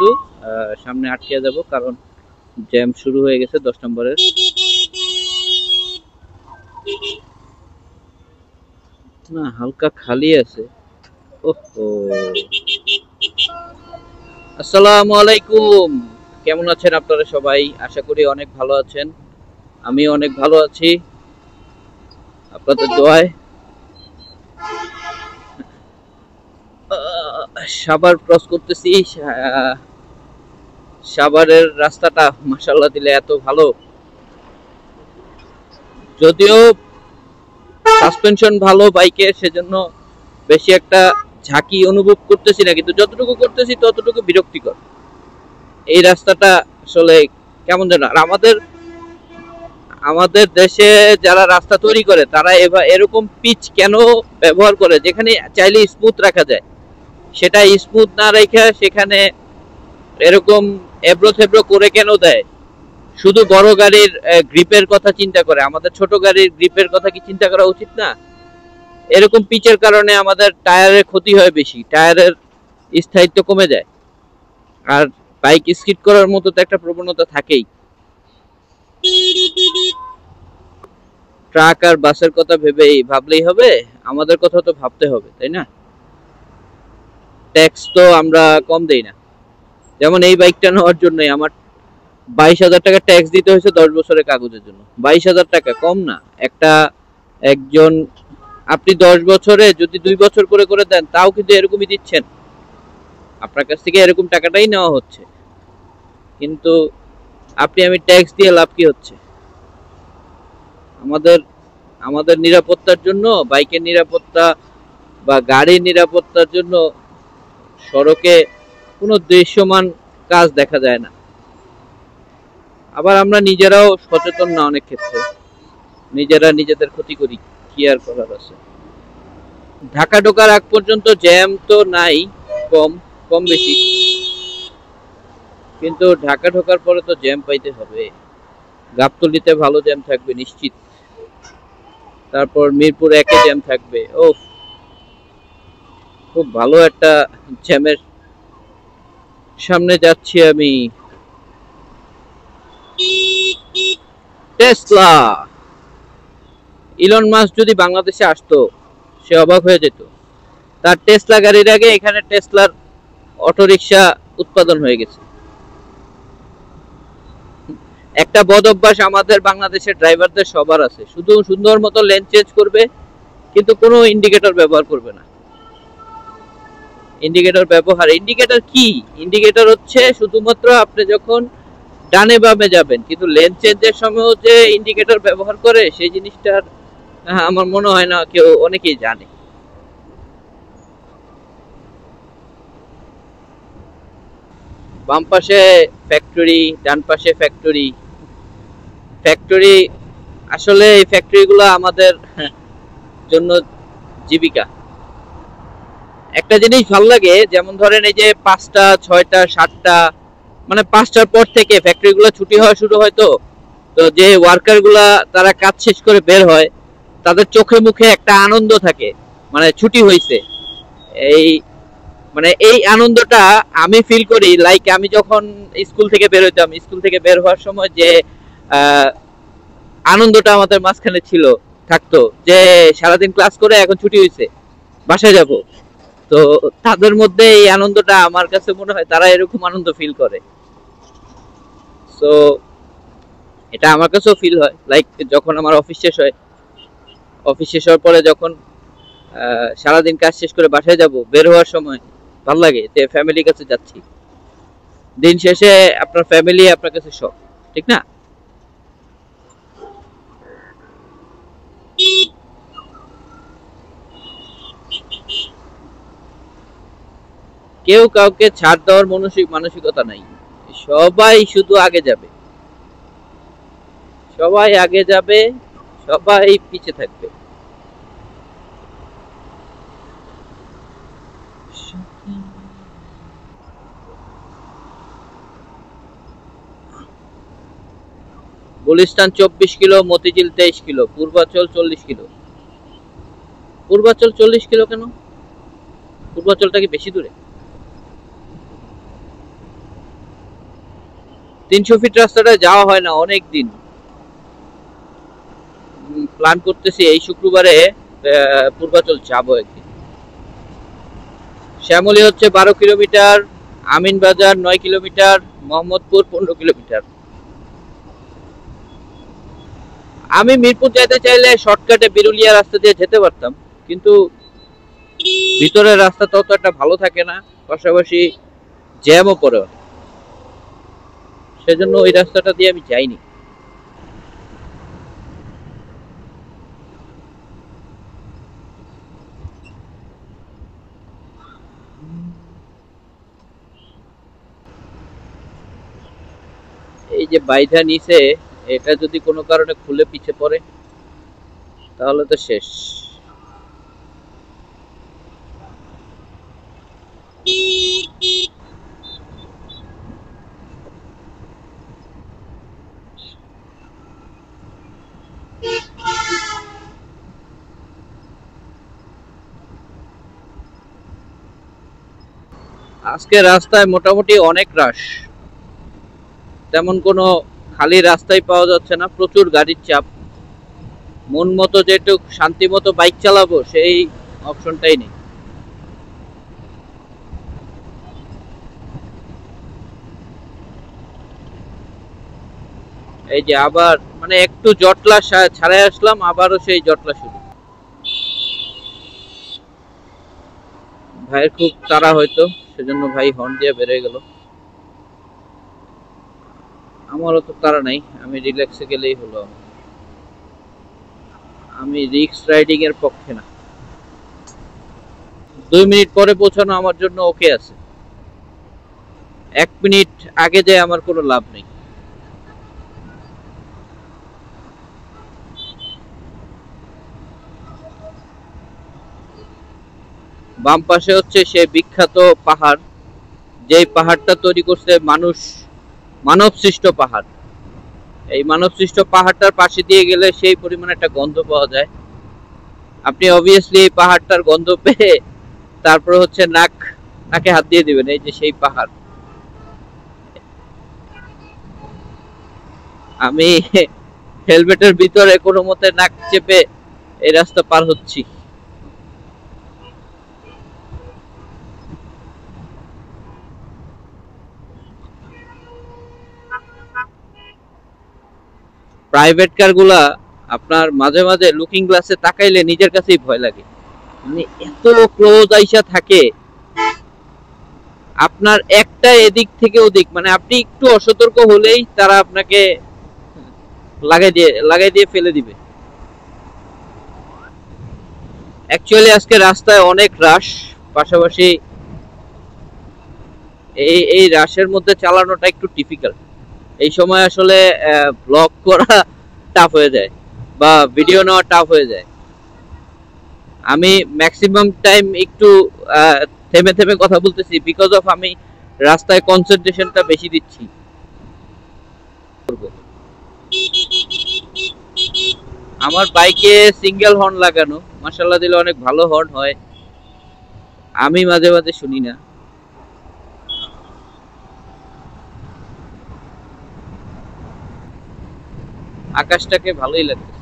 কিন্তু সামনে আটকে যাব, কারণ জ্যাম শুরু হয়ে গেছে 10 নম্বরের। না, হালকা খালি আছে। ওহো, আসসালামু আলাইকুম। কেমন আছেন আপনারা সবাই? আশা করি অনেক ভালো আছেন। আমি অনেক ভালো আছি আপনাদের দোয়ায়। সাভার ক্রস করতেছি। সাভারের রাস্তাটা মাশাআল্লাহ দিলে এত ভালো, যদিও সাসপেনশন ভালো বাইকের, সেজন্য বেশি একটা ঝাঁকি অনুভব করতেছি না, কিন্তু যতটুকু করতেছি ততটুকু বিরক্তিকর। এই রাস্তাটা আসলে কেমন যেন। আর আমাদের দেশে যারা রাস্তা তৈরি করে তারা এরকম পিচ কেন ব্যবহার করে, যেখানে চাইলে স্মুথ রাখা যায় সেটা স্মুথ না রেখে সেখানে এরকম এবড়ো থেবড়ো করে কেন দেয়? শুধু বড় গাড়ির গ্রিপের কথা চিন্তা করে, আমাদের ছোট গাড়ির গ্রিপের কথা কি চিন্তা করা উচিত না? এরকম পিচের কারণে আমাদের টায়ারের ক্ষতি হয় বেশি, টায়ারের স্থায়িত্ব কমে যায়, আর বাইক স্কিড করার মতো তো একটা প্রবণতা থাকেই। ট্রাক আর বাসের কথা ভাবলেই হবে? আমাদের কথা তো ভাবতে হবে, তাই না? ট্যাক্স তো আমরা কম দেই না। যেমন এই বাইকটা নেওয়ার জন্যই আমার 22,000 টাকা ট্যাক্স দিতে হয়েছে 10 বছরের কাগজের জন্য। 22,000 টাকা কম না। একজন আপনি 10 বছরে যদি 2 বছর করে করে দেন, তাও কিন্তু এরকমই দিচ্ছেন, আপনার কাছ থেকে এরকম টাকাটাই নেওয়া হচ্ছে, কিন্তু আমি ট্যাক্স দিয়ে লাভ কি হচ্ছে? আমাদের আমাদের নিরাপত্তার জন্য, বাইকের নিরাপত্তা বা গাড়ির নিরাপত্তার জন্য সড়কে কোনো দৃশ্যমান কাজ দেখা যায় না। আবার আমরা নিজেরাও সচেতন না, অনেক ক্ষেত্রে নিজেরা নিজেদের ক্ষতি করি, কি আর করার আছে। ঢাকা ঢোকার আগ পর্যন্ত জ্যাম তো নাই, কম কম বেশি, কিন্তু ঢাকা ঢোকার পরে তো জ্যাম পাইতে হবে। গাবতলীতে ভালো জ্যাম থাকবে নিশ্চিত, তারপর মিরপুর 1-এ জ্যাম থাকবে। ও, খুব ভালো একটা জ্যামের সামনে যাচ্ছি আমি। টেসলা, ইলন মাস্ক যদি বাংলাদেশে আসতো সে অবাক হয়ে যেত। তার টেসলা গাড়ির আগে এখানে টেসলার অটোরিকশা উৎপাদন হয়ে গেছে। একটা বদ অভ্যাস আমাদের বাংলাদেশের ড্রাইভারদের সবার আছে, শুধু সুন্দর মতো লেন চেঞ্জ করবে, কিন্তু কোনো ইন্ডিকেটর ব্যবহার করবে না। ইন্ডিকেটর কি? ইন্ডিকেটর হচ্ছে শুধুমাত্র আপনি যখন ডানে বামে যাবেন, কিন্তু লেন চেঞ্জের সময়ও যে ইন্ডিকেটর ব্যবহার করে সেই জিনিসটার আমার মনে হয় না কেউ, অনেকেই জানে। বাম পাশে ফ্যাক্টরি, ডান পাশে ফ্যাক্টরি। ফ্যাক্টরি আসলে এই ফ্যাক্টরিগুলো আমাদের জন্য জীবিকা। একটা জিনিস ভালো লাগে, যেমন ধরেন এই যে 5টা 6টা 7টা, মানে 5টার পর থেকে ফ্যাক্টরিগুলো ছুটি হওয়া শুরু হয়। তো তো যে ওয়ার্কার গুলা তারা কাজ শেষ করে বের হয়, তাদের চোখে মুখে একটা আনন্দ থাকে, মানে ছুটি হয়েছে। এই এই আনন্দটা আমি ফিল করি, লাইক আমি যখন স্কুল থেকে বের হইতাম, স্কুল থেকে বের হওয়ার সময় যে আনন্দটা আমাদের মাঝখানে থাকতো, যে সারাদিন ক্লাস করে এখন ছুটি হয়েছে, বাসায় যাব। তো তাদের মধ্যে এই আনন্দটা আমার কাছে মনে হয় তারা এরকম আনন্দ ফিল করে। সো এটা আমার কাছেও ফিল হয়, লাইক যখন আমার অফিস শেষ হয়, অফিস শেষ হওয়ার পরে যখন সারাদিন কাজ শেষ করে বাসায় যাব, বের হওয়ার সময় ভালো লাগে যে ফ্যামিলির কাছে যাচ্ছি। দিন শেষে আপনার ফ্যামিলি আপনার কাছে সব, ঠিক না? কেউ কাউকে ছাড় দেওয়ার মানসিকতা নাই। সবাই শুধু আগে যাবে, সবাই আগে যাবে, সবাই পিছে থাকবে। Gulistan 24 kilo, Motijheel 23 kilo, Purbachal 40 kilo. Purbachal 40 kilo কেন? পূর্বাচলটা কি বেশি দূরে? 300 ফিট রাস্তাটা যাওয়া হয় না অনেক দিন। প্ল্যান করতেছি এই শুক্রবারে পূর্বাচল যাবো একদিন। শ্যামলী হচ্ছে 12 kilometre, Aminbazar 9 kilometre, Mohammadpur 15 kilometre. আমি মিরপুর যেতে চাইলে শর্টকাটে বিরুলিয়া রাস্তা দিয়ে যেতে পারতাম, কিন্তু ভিতরের রাস্তা তত একটা ভালো থাকে না, পাশাপাশি জ্যামও পড়ে, সেজন্য ওই রাস্তাটা দিয়ে আমি যাইনি। এই যে বাইধা নিচে, এটা যদি কোনো কারণে খুলে পিছে পড়ে তাহলে তো শেষ। আজকে রাস্তায় মোটামুটি অনেক রাশ, তেমন কোনো খালি রাস্তায় পাওয়া যাচ্ছে না, প্রচুর গাড়ির চাপ। মন মতো যেটুক শান্তি মতো বাইক চালাবো সেই অপশনটাই নেই। এই যে আবার মানে একটু জটলা ছাড়াই আসলাম, আবারও সেই জটলা শুরু। ভাইয়ের খুব তাড়া হয়তো, সেজন্য ভাই হর্ন দিয়ে বেরোয় গেল। আমারও তো তাড়া নাই, আমি রিল্যাক্সে গেলেই হলো। আমি রিক্স রাইডিং এর পক্ষে না। 2 মিনিট পরে পৌঁছানো আমার জন্য ওকে আছে, 1 মিনিট আগে যায় আমার কোনো লাভ নেই। বাম পাশে হচ্ছে সে বিখ্যাত পাহাড়, যেই পাহাড়টা তৈরি করছে মানুষ, মানব সৃষ্ট পাহাড়। এই মানব সৃষ্ট পাহাড়টার পাশে দিয়ে গেলে সেই পরিমাণে একটা গন্ধ পাওয়া যায়। আপনি অবভিয়াসলি এই পাহাড়টার গন্ধ পেয়ে তারপরে হচ্ছে নাকে হাত দিয়ে দিবেন। এই যে সেই পাহাড়, আমি হেলমেটের ভিতরে কোনো মতে নাক চেপে এই রাস্তা পার হচ্ছি। প্রাইভেট কার গুলা আপনার মাঝে মাঝে লুকিং গ্লাসে তাকাইলে নিজের কাছেই ভয় লাগে, মানে এত ক্লোজ আইসা থাকে। আপনার একটা এদিক থেকে ওদিক, মানে আপনি একটু অসতর্ক হলেই তারা আপনাকে লাগাই দিয়ে ফেলে দিবে। অ্যাকচুয়ালি আজকে রাস্তায় অনেক রাশ, পাশাপাশি এই রাশের মধ্যে চালানোটা একটু ডিফিকাল্ট। এই সময় আসলে ব্লগ করা টাফ হয়ে যায় বা ভিডিও নেওয়া টাফ হয়ে যায়। আমি ম্যাক্সিমাম টাইম একটু থেমে থেমে কথা বলতেছি, বিকজ অফ আমি রাস্তায় কনসেন্ট্রেশনটা বেশি দিচ্ছি। আমার বাইকে সিঙ্গেল হর্ন লাগানো, মাশাআল্লাহ দিলে অনেক ভালো হর্ন হয়, আমি মাঝে মাঝে শুনি না। আকাশটাকে ভালোই লাগছে।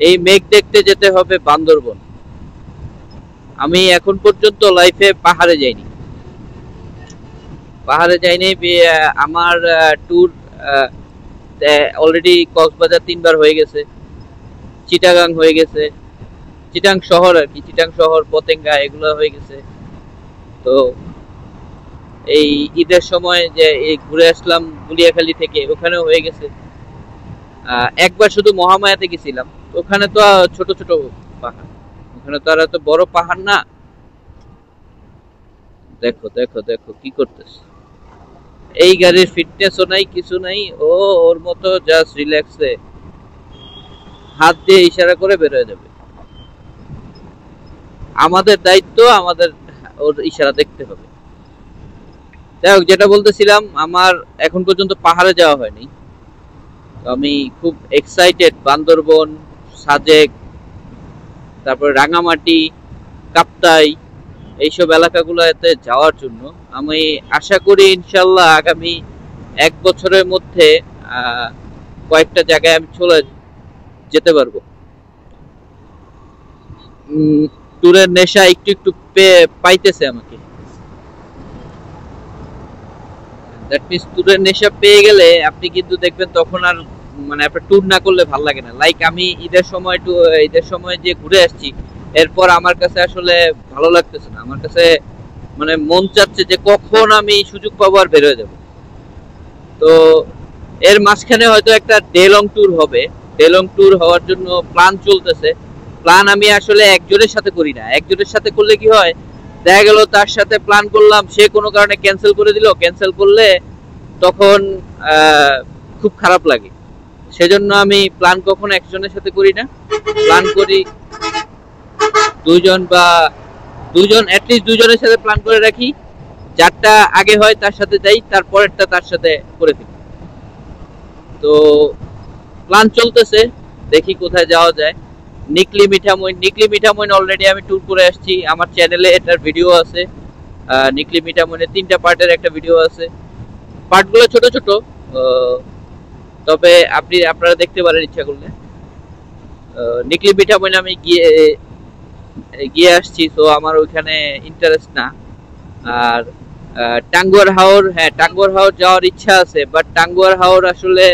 এই মেঘ দেখতে যেতে হবে বান্দরবন। আমি এখন পর্যন্ত লাইফে পাহাড়ে যাইনি, আমার ট্যুর অলরেডি কক্সবাজার 3 বার হয়ে গেছে, চিটাগাং হয়ে গেছে, চিটাং শহর আর কি, চিটাং শহর, পতেঙ্গা, এগুলো হয়ে গেছে। তো এই ঈদের সময় যে এই ঘুরে আসলাম গুলিয়াখালী থেকে, ওখানেও হয়ে গেছে। একবার শুধু মহামায়াতে গেছিলাম, ওখানে তো ছোট ছোট পাহাড়, ওখানে তো আর এত বড় পাহাড় না। দেখো দেখো দেখো কি করতেছে, এই গাড়ির ফিটনেসও নাই, কিছু নাই, ওর মতো জাস্ট রিল্যাক্সে হাত দিয়ে ইশারা করে বের হয়ে যাবে। আমাদের দায়িত্ব আমাদের ওর ইশারা দেখতে হবে। যাই হোক, যেটা বলতেছিলাম, আমার এখন পর্যন্ত পাহাড়ে যাওয়া হয়নি। আমি খুব এক্সাইটেড বান্দরবন, সাজেক, তারপর রাঙামাটি, কাপ্তাই, এইসব এলাকাগুলোতে যাওয়ার জন্য। আমি আশা করি ইনশাল্লাহ আগামী 1 বছরের মধ্যে কয়েকটা জায়গায় আমি চলে যেতে পারবো। ট্যুরের নেশা একটু একটু পাইতেছে আমাকে। দ্যাট মিন্স ট্যুরের নেশা পেয়ে গেলে আপনি কিন্তু দেখবেন তখন আর মানে আপনার ট্যুর না করলে ভালো লাগে না। লাইক আমি ঈদের সময় যে ঘুরে আসছি, এরপর আমার কাছে আসলে ভালো লাগতেছে না। আমার কাছে মানে মন চাচ্ছে যে কখন আমি সুযোগ পাবো আর বের হয়ে যাবো। তো এর মাঝখানে হয়তো একটা ডে লং ট্যুর হবে। ডে লং ট্যুর হওয়ার জন্য প্ল্যান চলতেছে। প্ল্যান আমি আসলে একজনের সাথে করি না। একজনের সাথে করলে কি হয়, দেখা গেল তার সাথে প্ল্যান করলাম, সে কোনো কারণে ক্যান্সেল করে দিল। ক্যান্সেল করলে তখন খুব খারাপ লাগে। সেজন্য আমি প্ল্যান কখনো একজনের সাথে করি না। প্ল্যান করি দুইজন অ্যাটলিস্ট দুইজনের সাথে প্ল্যান করে রাখি। যারটা আগে হয় তার সাথে যাই, তারপরেরটা তার সাথে করে ফেলি। তো প্ল্যান চলতেছে, দেখি কোথায় যাওয়া যায়। নিকলি মিঠামইন অলরেডি আমি ট্যুর করে আসছি। আমার চ্যানেলে এটার ভিডিও আছে। নিকলি মিঠামইনের 3টা পার্টের একটা ভিডিও আছে। পার্টগুলো ছোট ছোট, তবে আপনারা দেখতে পারেন ইচ্ছা করলে। নিকলি মিঠামইন আমি গিয়ে আসছি, তো আমার ওইখানে ইন্টারেস্ট না। আর টাঙ্গুয়ার হাওর যাওয়ার ইচ্ছা আছে, বাট টাঙ্গুয়ার হাওর আসলে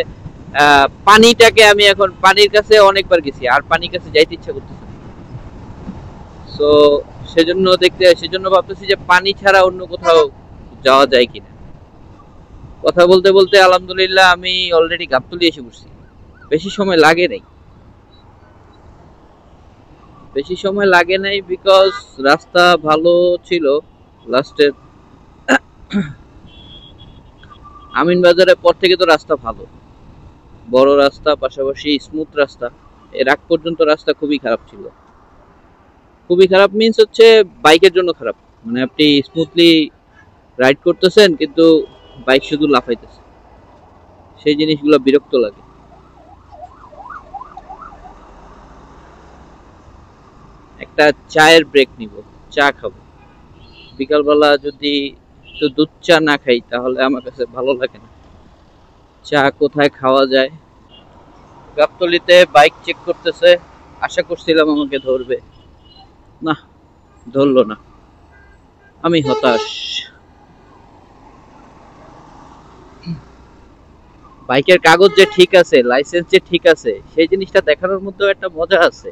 পানিটাকে আমি এখন পানির কাছে অনেকবার গেছি, আর পানির কাছে যাইতে ইচ্ছা করতেছে। সো সেজন্য ভাবতেছি যে পানি ছাড়া অন্য কোথাও যাওয়া যায় কিনা। কথা বলতে বলতে আলহামদুলিল্লাহ আমি অলরেডি গাবতলী এসে পড়ছি। বেশি সময় লাগে নাই বিকজ রাস্তা ভালো ছিল। লাস্টের আমিন বাজারের পর থেকে তো রাস্তা ভালো, বড় রাস্তা, পাশাপাশি স্মুথ রাস্তা। এর আগ পর্যন্ত রাস্তা খুবই খারাপ ছিল। খুবই খারাপ মিন্স হচ্ছে বাইকের জন্য খারাপ। মানে আপনি স্মুথলি রাইড করতেছেন কিন্তু বাইক শুধু লাফাইতেছে, সেই জিনিসগুলো বিরক্ত লাগে। একটা চায়ের ব্রেক নিব, চা খাবো। বিকালবেলা যদি একটু দুধ চা না খাই তাহলে আমার কাছে ভালো লাগে না। চা কোথায় খাওয়া যায়? গাবতলীতে বাইক চেক করতেছে, আশা করছিলাম আমাকে ধরবে, না ধরলো না। আমি হতাশ। বাইকের কাগজ যে ঠিক আছে, লাইসেন্স যে ঠিক আছে, সেই জিনিসটা দেখানোর মধ্যেও একটা মজা আছে।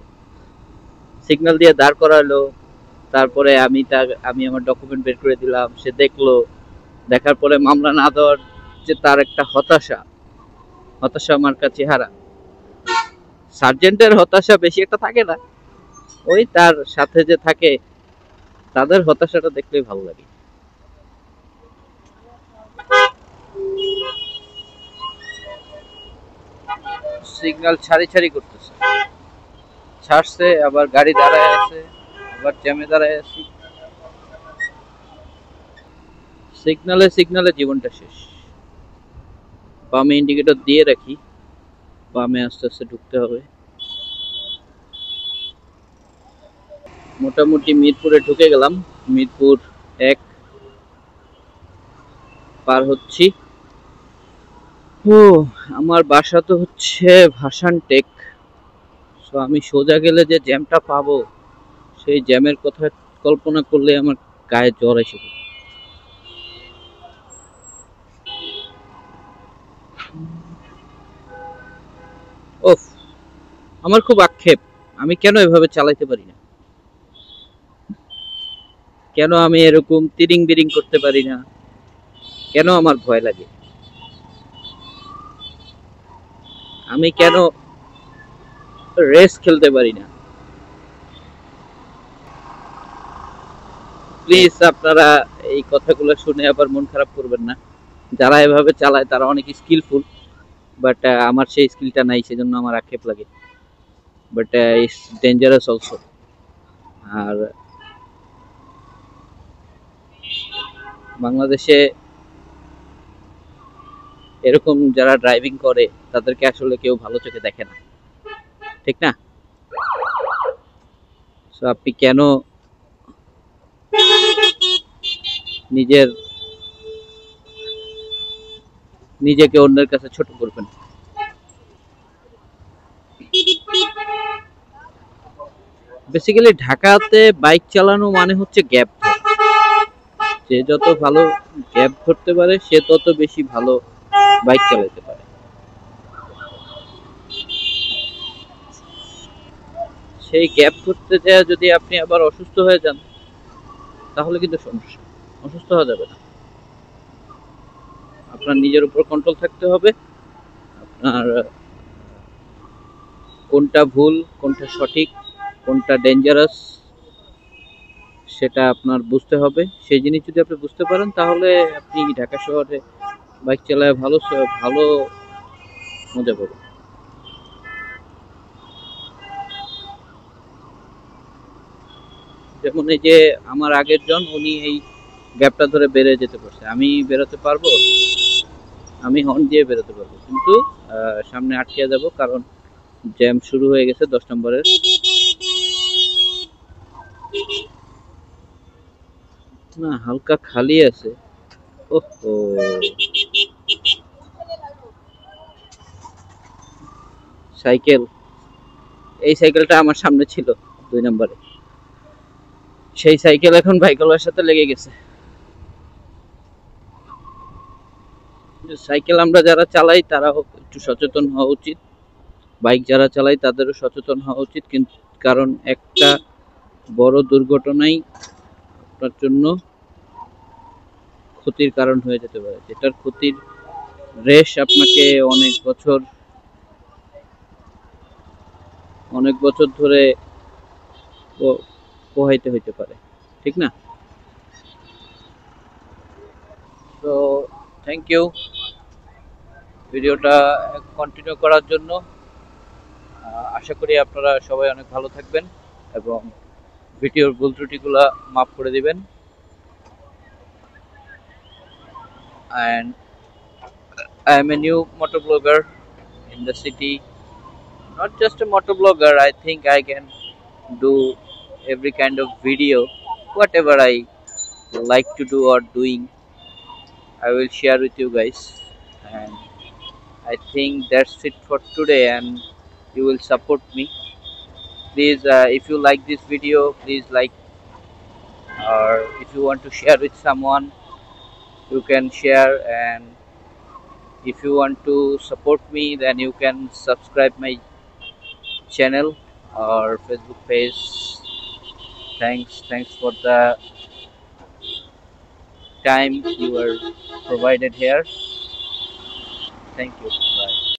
সিগন্যাল দিয়ে দাঁড় করালো, তারপরে আমি আমার ডকুমেন্ট বের করে দিলাম, সে দেখলো। দেখার পরে মামলা না দেওয়ার যে তার একটা হতাশা মার্কা চেহারা। সার্জেন্টের হতাশা বেশি একটা থাকে না, ওই তার সাথে যে থাকে তাদের হতাশাটা দেখলেই ভালো লাগে। সিগন্যাল ছাড়ি করতেছে, ছাড়ছে আবার গাড়ি দাঁড়ায় আছে, আবার জ্যামে দাঁড়ায় আছি। সিগনালে জীবনটা শেষ। বামে ইন্ডিকেটর দিয়ে রাখি, বামে আস্তে আস্তে ঢুকতে হবে। মোটামুটি মিরপুরে ঢুকে গেলাম। মিরপুর 1 পার হচ্ছি। ও আমার বাসা তো হচ্ছে ভাসান টেক। সো আমি সোজা গেলে যে জ্যামটা পাবো, সেই জ্যামের কথা কল্পনা করলে আমার গায়ে জ্বর এসে পড়ে। ওফ, আমার খুব আক্ষেপ, আমি কেন এভাবে চালাইতে পারি না? কেন আমি এরকম তিরিং বিরিং করতে পারি না? কেন আমার ভয় লাগে? আমি কেন রেস খেলতে পারি না? প্লিজ আপনারা এই কথাগুলো শুনে আবার মন খারাপ করবেন না। যারা এভাবে চালায় তারা অনেক স্কিলফুল, বাট আমার সেই স্কিলটা নাই, সেজন্য আমার আক্ষেপ লাগে। But it's dangerous also. আর বাংলাদেশে এরকম যারা ড্রাইভিং করে তাদেরকে আসলে কেউ ভালো চোখে দেখে না, ঠিক না? সো আপনি কেন নিজের নিজেকে অন্যের কাছে ছোট করবেন। বেসিক্যালি ঢাকাতে বাইক চালানো মানে হচ্ছে গ্যাপ ধরা। যে যত ভালো গ্যাপ ধরতে পারে সে তত বেশি ভালো বাইক চালাতে পারে। সেই গ্যাপ ধরতে যায় যদি আপনি আবার অসুস্থ হয়ে যান তাহলে কিন্তু সমস্যা। অসুস্থ হওয়া যাবে না। আপনার নিজের উপর কন্ট্রোল থাকতে হবে। আপনার কোনটা ভুল, কোনটা সঠিক, কোনটা ডেঞ্জারাস সেটা আপনার বুঝতে হবে। সেই জিনিস যদি আপনি বুঝতে পারেন তাহলে আপনি ঢাকা শহরে বাইক চালায় ভালো ভালো মজা পাবেন। যেমন এই যে আমার আগের জন উনি এই গ্যাপটা ধরে বেড়ে যেতে পারছে, আমি বেরোতে পারবো? আমি হর্ন দিয়ে বেরোতে পারবো, কিন্তু সামনে আটকে যাব কারণ জ্যাম শুরু হয়ে গেছে 10 নম্বরের। না, হালকা খালি আছে। ওহো, সাইকেল, এই সাইকেলটা আমার সামনে ছিল 2 নম্বরে, সেই সাইকেল এখন বাইকওয়ালার সাথে লেগে গেছে। সাইকেল আমরা যারা চালাই তারাও একটু সচেতন হওয়া উচিত, বাইক যারা চালাই তাদেরও সচেতন হওয়া উচিত। কিন্তু কারণ একটা বড় দুর্ঘটনাই আপনার জন্য ক্ষতির কারণ হয়ে যেতে পারে, যেটার ক্ষতির রেশ আপনাকে অনেক বছর ধরে পোহাইতে হইতে পারে, ঠিক না? তো থ্যাংক ইউ ভিডিওটা কন্টিনিউ করার জন্য। আশা করি আপনারা সবাই অনেক ভালো থাকবেন এবং ভিডিওর ভুল ত্রুটিগুলো মাফ করে দিবেন। And I am a new motovlogger in the city. Not just a motovlogger, I think I can do every kind of video. Whatever I like to do or doing, I will share with you guys. And I think that's it for today, and you will support me. Please, if you like this video, please like, or if you want to share with someone, you can share. And if you want to support me, then you can subscribe my channel or Facebook page. Thanks for the time you were provided here. Thank you. Bye.